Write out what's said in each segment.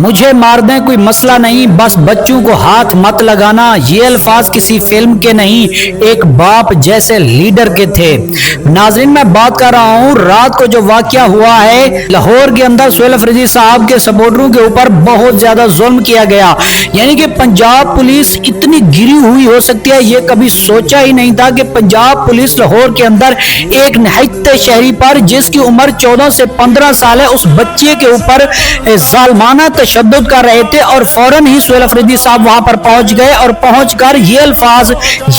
مجھے مار دیں کوئی مسئلہ نہیں، بس بچوں کو ہاتھ مت لگانا، یہ الفاظ کسی فلم کے نہیں، ایک باپ جیسے لیڈر کے تھے۔ ناظرین میں بات کر رہا ہوں رات کو جو واقعہ ہوا ہے لاہور کے اندر، سہیل افریدی صاحب کے سپورٹروں کے اوپر بہت زیادہ ظلم کیا گیا، یعنی کہ پنجاب پولیس اتنی گری ہوئی ہو سکتی ہے یہ کبھی سوچا ہی نہیں تھا کہ پنجاب پولیس لاہور کے اندر ایک نہایت شہری پر جس کی عمر 14 سے 15 سال ہے اس بچے کے اوپر ظالمانہ تشدد کر رہے تھے، اور فوراً ہی سہیل افریدی صاحب وہاں پر پہنچ گئے اور پہنچ کر یہ الفاظ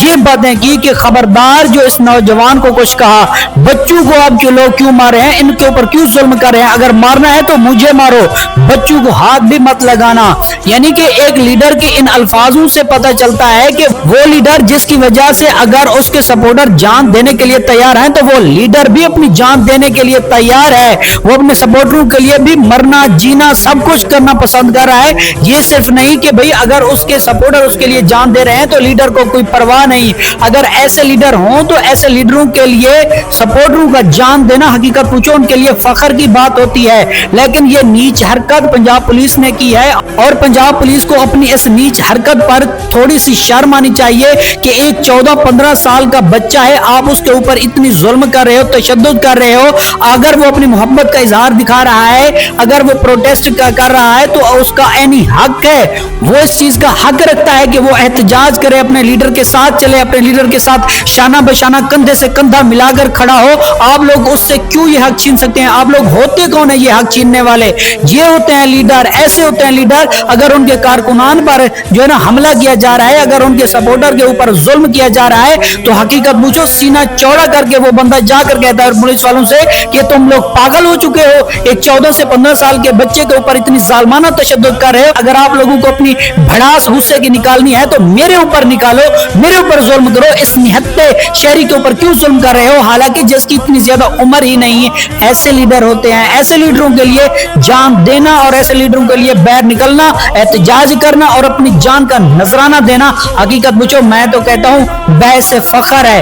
یہ باتیں کی کہ خبردار جو اس نوجوان کو کچھ کہا، بچوں کو آپ جو لوگ کیوں مارے ہیں، ان کے اوپر کیوں ظلم کر رہے ہیں، اگر مارنا ہے تو مجھے مارو، بچوں کو ہاتھ بھی مت لگانا۔ یعنی کہ ایک لیڈر کے ان الفاظوں سے پتہ چلتا ہے کہ وہ لیڈر جس کی وجہ سے اگر اس کے سپورٹر جان دینے کے لیے تیار ہیں تو وہ لیڈر بھی اپنی جان دینے کے لیے تیار ہے، وہ اپنے سپورٹروں کے لیے بھی مرنا جینا سب کچھ کرنا پسند کر رہا ہے۔ یہ صرف نہیں کہ بھئی اگر اس کے سپورٹر اس کے لیے جان دے رہے ہیں تو لیڈر کو کوئی پرواہ نہیں، اگر ایسے لیڈر ہوں تو ایسے لیڈروں کے لیے سپورٹروں کا جان دینا حقیقت پوچھو ان کے لیے فخر کی بات ہوتی ہے، لیکن یہ نیچ حرکت پنجاب پولیس نے کی ہے، اور پنجاب پولیس کو اپنی اس نیچ حرکت پر تھوڑی سی شرم آنی چاہیے کہ ایک 14-15 سال کا بچہ ہے، آپ اس کے اوپر اتنی ظلم کر رہے ہو، تشدد کر رہے ہو۔ اگر وہ اپنی محبت کا اظہار دکھا رہا ہے، اگر وہ پروٹیسٹ کر رہا ہے تو اس کا عینی حق ہے، وہ اس چیز کا حق رکھتا ہے کہ وہ احتجاج کرے، اپنے لیڈر کے ساتھ چلے، اپنے لیڈر کے ساتھ شانہ بشانہ کندھے سے کندھا ملا کر کھڑا ہو۔ آپ لوگ اس سے کیوں یہ حق چھین سکتے ہیں؟ آپ لوگ ہوتے کون ہیں یہ حق چھیننے والے؟ یہ ہوتے ہیں لیڈر، ایسے ہوتے ہیں لیڈر۔ اگر ان کے کارکنان پر جو ہے نا حملہ کیا جا رہا ہے، اگر ان کے سپورٹر کے اوپر ظلم کیا جا رہا ہے تو حقیقت پوچھو سینہ چوڑا کر کے وہ بندہ جا کر کہتا ہے پولیس والوں سے کہ تم لوگ پاگل ہو چکے ہو، ایک 14 سے 15 سال کے بچے کے اوپر اتنی ظالمانہ تشدد کر رہے ہو۔ اگر آپ لوگوں کو اپنی بھڑاس غصے کی نکالنی ہے تو میرے اوپر نکالو، میرے اوپر ظلم کرو، اس نہتے شہری کے اوپر کیوں ظلم کر رہے ہو حالانکہ جس کی اتنی زیادہ عمر ہی نہیں ہے؟ ایسے لیڈر ہوتے ہیں، ایسے لیڈروں کے لیے جان دینا اور ایسے لیڈروں کے لیے باہر نکلنا، احتجاج کرنا اور اپنی جان کا نذرانہ دینا حقیقت پوچھو میں تو کہتا ہوں باعث فخر ہے۔